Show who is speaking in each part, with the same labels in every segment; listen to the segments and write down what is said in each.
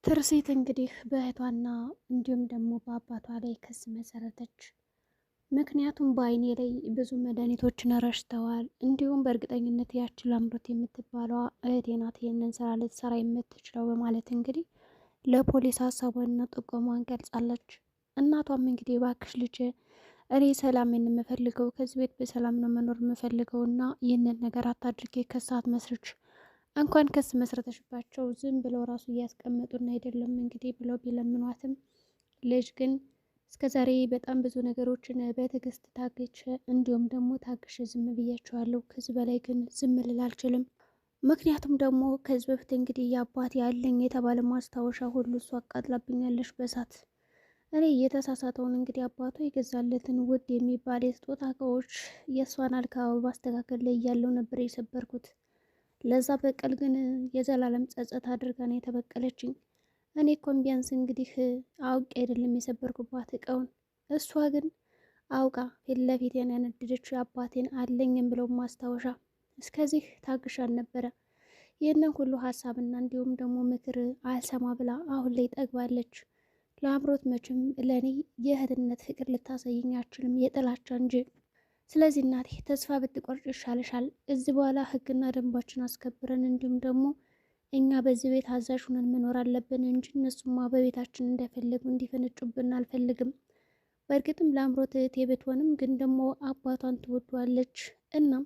Speaker 1: ትርሲት እንግዲህ በእህቷና እንዲሁም ደግሞ በአባቷ ላይ ክስ መሰረተች። ምክንያቱም በአይኔ ላይ ብዙ መድኃኒቶችን ረሽተዋል፣ እንዲሁም በእርግጠኝነት ያችን ላምሮት የምትባለዋ እህቴ ናት ይህንን ስራ ልትሰራ የምትችለው በማለት እንግዲህ ለፖሊስ ሀሳቧንና ጥቆሟን ገልጻለች። እናቷም እንግዲህ እባክሽ ልጄ እኔ ሰላም የምፈልገው ከዚህ ቤት በሰላም ነው መኖር የምፈልገው እና ይህንን ነገር አታድርጌ ከሰዓት መስርች እንኳን ክስ መስረተሽባቸው ዝም ብለው ራሱ እያስቀመጡን አይደለም እንግዲህ ብለው ቢለምኗትም ልጅ ግን እስከዛሬ በጣም ብዙ ነገሮችን በትዕግስት ታግቼ እንዲሁም ደግሞ ታግሼ ዝም ብያቸዋለሁ። ከዚህ በላይ ግን ዝም ልል አልችልም። ምክንያቱም ደግሞ ከዚህ በፊት እንግዲህ የአባት ያለኝ የተባለ ማስታወሻ ሁሉ እሱ አቃጥላብኛለች በሳት። እኔ የተሳሳተውን እንግዲህ አባቷ የገዛለትን ውድ የሚባል የስጦታ እቃዎች የእሷን አልጋ ማስተካከል ላይ እያለው ነበር የሰበርኩት። ለዛ በቀል ግን የዘላለም ጸጸት አድርጋ ነው የተበቀለችኝ። እኔ እኮም ቢያንስ እንግዲህ አውቄ አይደለም የሰበርኩባት እቃውን፣ እሷ ግን አውቃ ፊት ለፊቴን ያነደደችው አባቴን አለኝም ብለው ማስታወሻ። እስከዚህ ታግሻል ነበረ። ይህንን ሁሉ ሀሳብና እንዲሁም ደግሞ ምክር አልሰማ ብላ አሁን ላይ ጠግባለች። ለአምሮት መቼም ለእኔ የእህትነት ፍቅር ልታሳየኝ አችልም፣ የጥላቻ እንጂ። ስለዚህ እናቴ ተስፋ ብትቆርጭ ይሻልሻል። እዚህ በኋላ ህግና ደንባችን አስከብረን እንዲሁም ደግሞ እኛ በዚህ ቤት አዛዥ ሆነን መኖር አለብን እንጂ እነሱማ በቤታችን እንደፈለጉ እንዲፈነጩብን አልፈልግም። በእርግጥም ለአምሮት እህቴ ብትሆንም ግን ደግሞ አባቷን ትወዷለች። እናም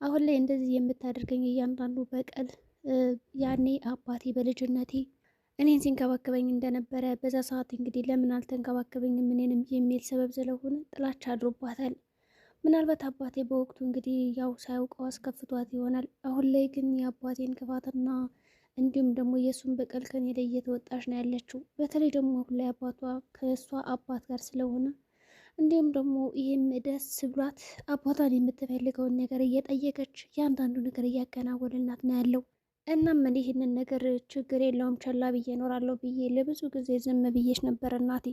Speaker 1: አሁን ላይ እንደዚህ የምታደርገኝ እያንዳንዱ በቀል ያኔ አባቴ በልጅነቴ እኔን ሲንከባከበኝ እንደነበረ በዛ ሰዓት እንግዲህ ለምን አልተንከባከበኝም እኔንም የሚል ሰበብ ስለሆነ ጥላቻ አድሮባታል። ምናልባት አባቴ በወቅቱ እንግዲህ ያው ሳያውቀው አስከፍቷት ይሆናል። አሁን ላይ ግን የአባቴን ክፋትና እንዲሁም ደግሞ የእሱን በቀል ከኔ ላይ እየተወጣች ነው ያለችው። በተለይ ደግሞ አሁን ላይ አባቷ ከእሷ አባት ጋር ስለሆነ እንዲሁም ደግሞ ይህም ደስ ብሏት አባቷን የምትፈልገውን ነገር እየጠየቀች ያንዳንዱ ነገር እያከናወንላት ነው ያለው። እናም እኔ ይህንን ነገር ችግር የለውም ቸላ ብዬ እኖራለሁ ብዬ ለብዙ ጊዜ ዝም ብዬሽ ነበር እናቴ።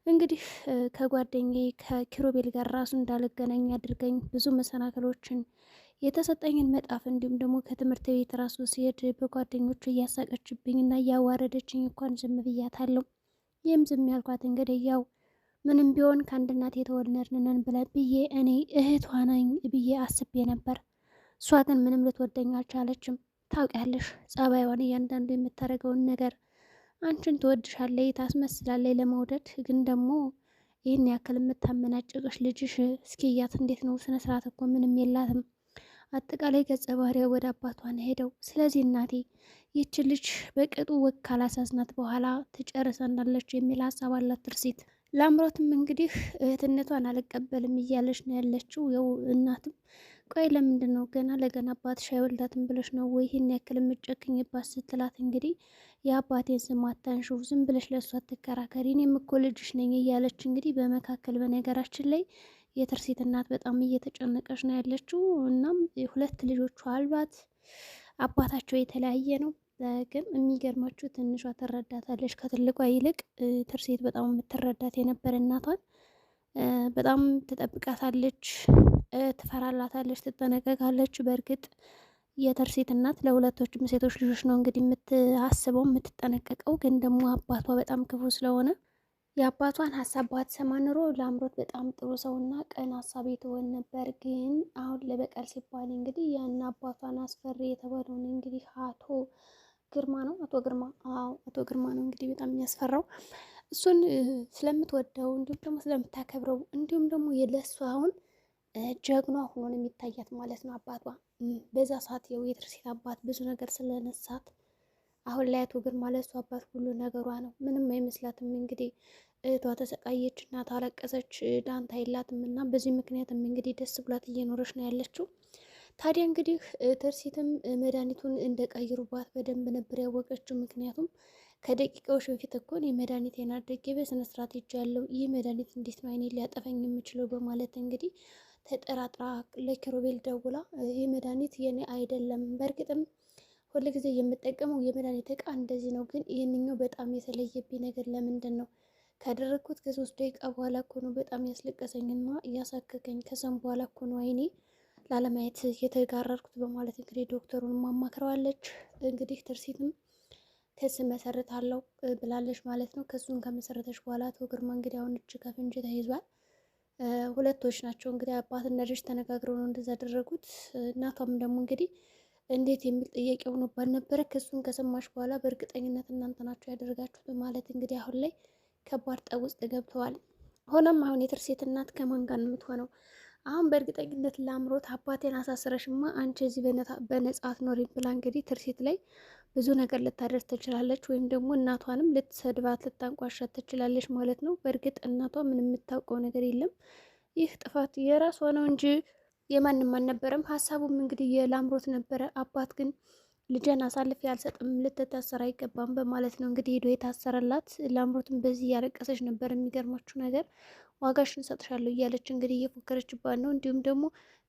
Speaker 1: እንግዲህ ከጓደኛዬ ከኪሮቤል ጋር ራሱ እንዳልገናኝ አድርገኝ ብዙ መሰናክሎችን የተሰጠኝን መጣፍ እንዲሁም ደግሞ ከትምህርት ቤት ራሱ ሲሄድ በጓደኞቹ እያሳቀችብኝ እና እያዋረደችኝ እንኳን ዝም ብያታለሁ። ይህም ዝም ያልኳት እንግዲህ ያው ምንም ቢሆን ከአንድ እናት የተወለድን ነን ብዬ እኔ እህቷ ነኝ ብዬ አስቤ ነበር። እሷ ግን ምንም ልትወደኝ አልቻለችም። ታውቂያለሽ ጸባይዋን፣ እያንዳንዱ የምታደርገውን ነገር አንቺን ትወድሻለች፣ ታስመስላለች ለመውደድ። ግን ደግሞ ይህን ያክል የምታመናጭቅሽ ልጅሽ እስኪያት እንዴት ነው? ስነ ስርዓት እኮ ምንም የላትም። አጠቃላይ ገጸ ባህሪያ ወደ አባቷ ነው ሄደው። ስለዚህ እናቴ ይች ልጅ በቅጡ ወግ ካላሳዝናት በኋላ ትጨርሰናለች የሚል ሀሳብ አላት ትርሲት። ለአምሮትም እንግዲህ እህትነቷን አልቀበልም እያለች ነው ያለችው። ያው እናትም ቆይ ለምንድን ነው ገና ለገና አባትሽ አይወልዳትም ብለሽ ነው ወይ ይህን ያክል የምትጨክኝባት ስትላት እንግዲህ የአባቴን ስም አታንሺው፣ ዝም ብለሽ ለእሷ አትከራከሪ፣ እኔም እኮ ልጅሽ ነኝ እያለች እንግዲህ በመካከል በነገራችን ላይ የትርሲት እናት በጣም እየተጨነቀች ነው ያለችው። እናም ሁለት ልጆቿ አሏት፣ አባታቸው የተለያየ ነው። ግን የሚገርማችሁ ትንሿ ትረዳታለች ከትልቋ ይልቅ። ትርሲት በጣም የምትረዳት የነበረ እናቷን በጣም ትጠብቃታለች፣ ትፈራላታለች፣ ትጠነቀቃለች። በእርግጥ የትርሲት እናት ለሁለቶችም ሴቶች ልጆች ነው እንግዲህ የምታስበው የምትጠነቀቀው። ግን ደግሞ አባቷ በጣም ክፉ ስለሆነ የአባቷን ሀሳብ ባትሰማ ኑሮ ለአምሮት በጣም ጥሩ ሰውና ቀን ሀሳብ የተወን ነበር። ግን አሁን ለበቀል ሲባል እንግዲህ ያን አባቷን አስፈሪ የተባለውን እንግዲህ አቶ ግርማ ነው አቶ ግርማ ነው እንግዲህ በጣም የሚያስፈራው። እሱን ስለምትወደው እንዲሁም ደግሞ ስለምታከብረው እንዲሁም ደግሞ የለሱ አሁን ጀግኗ ሆኖ ነው የሚታያት ማለት ነው አባቷ። በዛ ሰዓት የትርሲት አባት ብዙ ነገር ስለነሳት አሁን ላይ አቶ ግርማ ለሱ አባት ሁሉ ነገሯ ነው። ምንም አይመስላትም እንግዲህ እህቷ ተሰቃየች እና ታለቀሰች፣ ዳንታ የላትም እና በዚህ ምክንያትም እንግዲህ ደስ ብላት እየኖረች ነው ያለችው። ታዲያ እንግዲህ ትርሲትም መድኃኒቱን እንደቀይሩባት በደንብ ነበር ያወቀችው። ምክንያቱም ከደቂቃዎች በፊት እኮን የመድኃኒቴን አድርጌ በስነስርዓት ይጃለው፣ ይህ መድኃኒት እንዴት ነው አይኔ ሊያጠፈኝ የሚችለው በማለት እንግዲህ ተጠራጥራ ለኪሮቤል ደውላ ይህ መድኃኒት የኔ አይደለም፣ በእርግጥም ሁል ጊዜ የምጠቀመው የመድኃኒት እቃ እንደዚህ ነው፣ ግን ይህንኛው በጣም የተለየብኝ ነገር ለምንድን ነው ካደረግኩት ከ3 ደቂቃ በኋላ እኮ ነው በጣም ያስለቀሰኝና እያሳከከኝ፣ ከዛም በኋላ እኮ ነው አይኔ ላለማየት የተጋረርኩት በማለት እንግዲህ ዶክተሩን ማማክረዋለች። እንግዲህ ትርሲትም ክስ መሰርታለሁ ብላለች ማለት ነው። ክሱን ከመሰረተች በኋላ አቶ ግርማ እንግዲህ አሁን እጅ ከፍንጅ ተይዟል። ሁለቶች ናቸው እንግዲህ አባትና ልጅ ተነጋግረው ነው እንደዛ ያደረጉት። እናቷም ደግሞ እንግዲህ እንዴት የሚል ጥያቄ ሆኖባት ነበረ። ክሱን ከሰማች በኋላ በእርግጠኝነት እናንተ ናቸው ያደረጋችሁት በማለት እንግዲህ አሁን ላይ ከባድ ጠብ ውስጥ ገብተዋል። ሆኖም አሁን የትርሴት እናት ከማን ጋር ነው የምትሆነው? አሁን በእርግጠኝነት ለአምሮት አባቴን አሳስረሽማ አንቺ እዚህ በነጻ አትኖሪም ብላ እንግዲህ ትርሴት ላይ ብዙ ነገር ልታደርስ ትችላለች። ወይም ደግሞ እናቷንም ልትሰድባት ልታንቋሻት ትችላለች ማለት ነው። በእርግጥ እናቷ ምንም የምታውቀው ነገር የለም። ይህ ጥፋት የራሷ ነው እንጂ የማንም አልነበረም። ሀሳቡም እንግዲህ የላምሮት ነበረ። አባት ግን ልጅን አሳልፌ አልሰጥም፣ ልትታሰር አይገባም በማለት ነው እንግዲህ ሄዶ የታሰረላት። ላምሮትም በዚህ እያለቀሰች ነበር። የሚገርማችሁ ነገር ዋጋሽን ሰጥሻለሁ እያለች እንግዲህ እየፎከረችባት ነው። እንዲሁም ደግሞ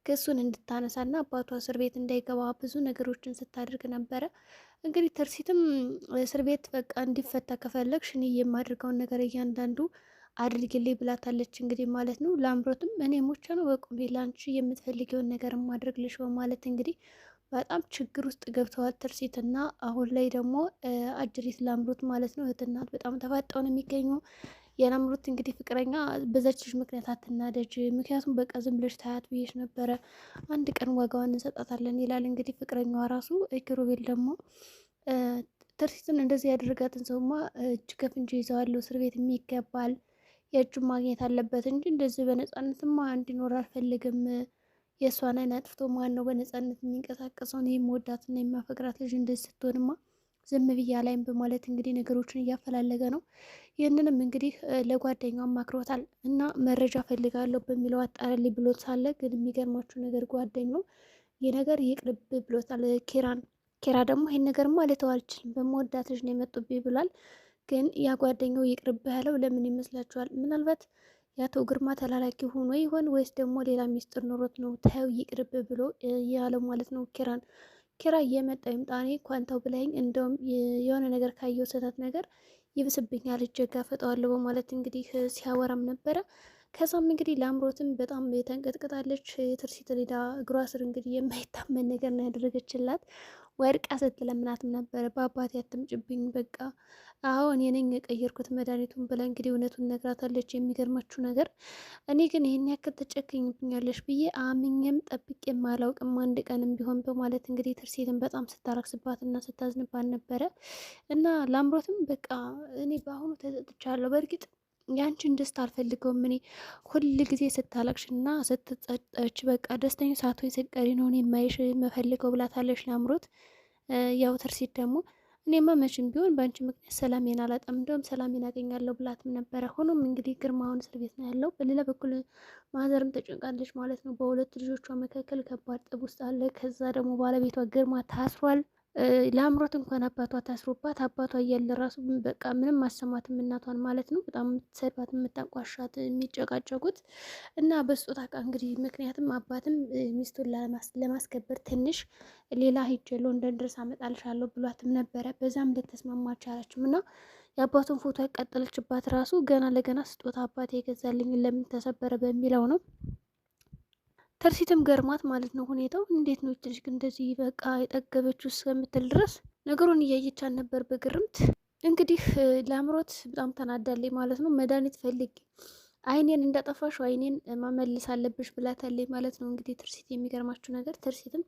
Speaker 1: ክሱን እንድታነሳና አባቷ እስር ቤት እንዳይገባ ብዙ ነገሮችን ስታደርግ ነበረ። እንግዲህ ትርሲትም እስር ቤት በቃ እንዲፈታ ከፈለግሽ እኔ የማድርገውን ነገር እያንዳንዱ አድርግልኝ ብላታለች እንግዲህ ማለት ነው። ላምሮትም እኔ ሞቻ ነው በቁሜ ላንቺ የምትፈልጊውን ነገር ማድረግልሽ በማለት እንግዲህ በጣም ችግር ውስጥ ገብተዋል ትርሲትና። አሁን ላይ ደግሞ አጅሪት ላምሮት ማለት ነው እህትናት በጣም ተፋጠው ነው የሚገኙ። የላምሮት እንግዲህ ፍቅረኛ በዛችሽ ምክንያት አትናደጅ፣ ምክንያቱም በቃ ዝም ብለሽ ታያት ብዬሽ ነበረ፣ አንድ ቀን ዋጋዋን እንሰጣታለን ይላል እንግዲህ ፍቅረኛዋ ራሱ። ኪሩቤል ደግሞ ትርሲትን እንደዚህ ያደረጋትን ሰውማ እጅ ከፍንጅ ይዘዋለሁ፣ እስር ቤት የሚገባል የእጁን ማግኘት አለበት እንጂ እንደዚህ በነፃነትማ እንዲኖር አልፈልግም። የእሷን አይን አጥፍቶ ማን ነው በነፃነት የሚንቀሳቀሰው? እኔ የምወዳትና የማፈቅራት ልጅ እንደዚህ ስትሆንማ ዝም ብያ ላይም በማለት እንግዲህ ነገሮችን እያፈላለገ ነው። ይህንንም እንግዲህ ለጓደኛው አማክሮታል እና መረጃ ፈልጋለሁ በሚለው አጣራልኝ ብሎት ሳለ ግን የሚገርማችሁ ነገር ጓደኛው ይህ ነገር ይቅርብ ብሎታል ኪራን። ኪራ ደግሞ ይህን ነገርማ ልተው አልችልም በመወዳት ልጅ ነው የመጡብኝ ብሏል። ግን ያ ጓደኛው ይቅርብህ ያለው ለምን ይመስላችኋል? ምናልባት የአቶ ግርማ ተላላኪ ሆኖ ይሆን ወይስ ደግሞ ሌላ ሚስጥር ኖሮት ነው ተው ይቅርብህ ብሎ ያለው ማለት ነው ኪራን። ኪራ እየመጣ ይምጣኔ ኳንታው ብለኝ እንደውም የሆነ ነገር ካየው ስህተት ነገር ይብስብኛል እጀጋ ፈጠዋለሁ በማለት እንግዲህ ሲያወራም ነበረ። ከዛም እንግዲህ ለአምሮትም በጣም ተንቀጥቅጣለች። ትርሲት ሌዳ እግሯ ስር እንግዲህ የማይታመን ነገር ነው ያደረገችላት። ወድቃ ስትለምናትም ነበረ በአባቴ አትምጭብኝ በቃ አሁን እኔ ነኝ የቀየርኩት መድኃኒቱን ብላ እንግዲህ እውነቱን ነግራታለች። የሚገርማችሁ ነገር እኔ ግን ይህን ያክል ተጨክኝብኛለች ብዬ አምኜም ጠብቄም አላውቅም አንድ ቀንም ቢሆን በማለት እንግዲህ ትርሲትን በጣም ስታረክስባት እና ስታዝንባት ነበረ። እና ላምሮትም በቃ እኔ በአሁኑ ተጸጥቻለሁ፣ በእርግጥ ያንቺን ደስታ አልፈልገውም፣ እኔ ሁል ጊዜ ስታለቅሽ እና ስትጸጠች በቃ ደስተኛ ሳትሆኝ ስትቀሪ ነው እኔ የማይሽ መፈልገው ብላታለች ላምሮት። ያው ትርሲት ደግሞ እኔማ መቼም ቢሆን በአንቺ ምክንያት ሰላሜን አላጣም፣ እንደውም ሰላሜን አገኛለሁ ብላትም ነበረ። ሆኖም እንግዲህ ግርማውን እስር ቤት ነው ያለው። በሌላ በኩል ማዘርም ተጨንቃለች ማለት ነው። በሁለት ልጆቿ መካከል ከባድ ጠብ ውስጥ አለ። ከዛ ደግሞ ባለቤቷ ግርማ ታስሯል። ለአምሮት እንኳን አባቷ ታስሮባት አባቷ እያለ ራሱ በቃ ምንም አሰማትም እናቷን ማለት ነው። በጣም የምትሰድባት የምታንቋሻት የሚጨቃጨቁት እና በስጦታ ዕቃ እንግዲህ ምክንያትም አባትም ሚስቱን ለማስከበር ትንሽ ሌላ ሂጅ ሎንደን ድረስ አመጣልሻለሁ ብሏትም ነበረ። በዛም ልትስማማ አልቻለችም እና የአባቱን ፎቶ ያቃጠለችባት ራሱ ገና ለገና ስጦታ አባቴ የገዛልኝ ለምን ተሰበረ በሚለው ነው። ትርሲትም ገርማት ማለት ነው ሁኔታው። እንዴት ነው ትንሽ እንደዚህ በቃ የጠገበችው እስከምትል ድረስ ነገሩን እያየቻን ነበር በግርምት። እንግዲህ ለአምሮት በጣም ተናዳለች ማለት ነው። መድኃኒት ፈልጊ አይኔን እንዳጠፋሽ አይኔን መመልስ አለብሽ ብላታለች ማለት ነው። እንግዲህ ትርሲት የሚገርማችሁ ነገር ትርሲትም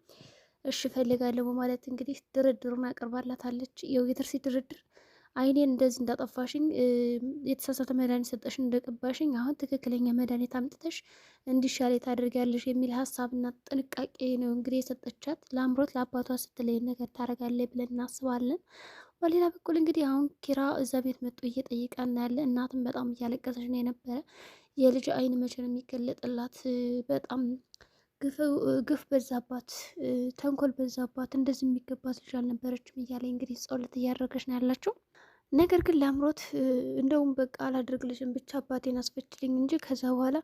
Speaker 1: እሺ ፈልጋለሁ በማለት እንግዲህ ድርድሩን አቅርባላታለች። የትርሲት ድርድር አይኔን እንደዚህ እንዳጠፋሽኝ የተሳሳተ መድኃኒት ሰጠሽን እንደቀባሽኝ አሁን ትክክለኛ መድኃኒት አምጥተሽ እንዲሻል ታደርጊያለሽ የሚል ሀሳብና ጥንቃቄ ነው እንግዲህ የሰጠቻት። ለአምሮት ለአባቷ ስትለይ ነገር ታደርጋለች ብለን እናስባለን። በሌላ በኩል እንግዲህ አሁን ኪራ እዛ ቤት መጥቶ እየጠየቃ እናያለን። እናትም በጣም እያለቀሰች ነው የነበረ። የልጅ አይን መቼ ነው የሚገለጥላት? በጣም ግፍ በዛባት፣ ተንኮል በዛባት፣ እንደዚህ የሚገባት ልጅ አልነበረችም እያለ እንግዲህ ጸሎት እያደረገች ነው ያላቸው። ነገር ግን ለአምሮት እንደውም በቃ አላደርግልሽም ብቻ አባቴን አስፈችልኝ እንጂ ከዛ በኋላ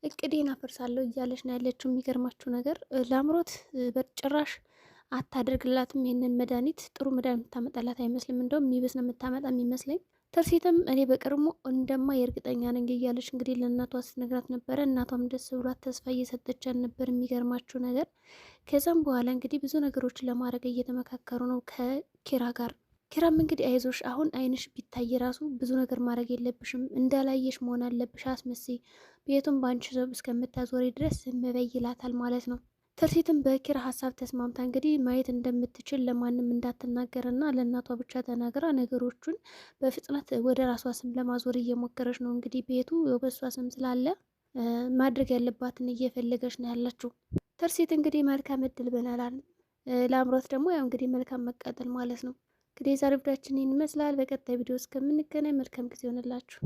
Speaker 1: እቅዴን አፈርሳለሁ እያለች ነው ያለችው። የሚገርማችሁ ነገር ለአምሮት በጭራሽ አታደርግላትም ይህንን መድኃኒት። ጥሩ መድኃኒት የምታመጣላት አይመስልም። እንደውም የሚብስ ነው የምታመጣ የሚመስለኝ። ትርሲትም እኔ በቅርቡ እንደማ የእርግጠኛ ነኝ እያለች እንግዲህ ለእናቷ ስትነግራት ነበረ። እናቷም ደስ ብሏት ተስፋ እየሰጠቻት ነበር። የሚገርማችሁ ነገር ከዛም በኋላ እንግዲህ ብዙ ነገሮችን ለማድረግ እየተመካከሩ ነው ከኪራ ጋር። ኪራም እንግዲህ አይዞሽ፣ አሁን አይንሽ ቢታይ ራሱ ብዙ ነገር ማድረግ የለብሽም፣ እንዳላየሽ መሆን አለብሽ፣ አስመስይ፣ ቤቱን በአንቺ ዘብ እስከምታዞሪ ድረስ ዝም በይ ይላታል ማለት ነው። ትርሲትም በኪራ ሀሳብ ተስማምታ እንግዲህ ማየት እንደምትችል ለማንም እንዳትናገርና ለእናቷ ብቻ ተናግራ ነገሮቹን በፍጥነት ወደ ራሷ ስም ለማዞር እየሞከረች ነው። እንግዲህ ቤቱ በሷ ስም ስላለ ማድረግ ያለባትን እየፈለገች ነው ያለችው። ትርሲት እንግዲህ መልካም እድል ብለናል። ለአምሮት ደግሞ ያው እንግዲህ መልካም መቃጠል ማለት ነው። እንግዲህ የዛሬ ቪዲዮአችን ይህን ይመስላል። በቀጣይ ቪዲዮ እስከምንገናኝ መልካም ጊዜ ይሆንላችሁ።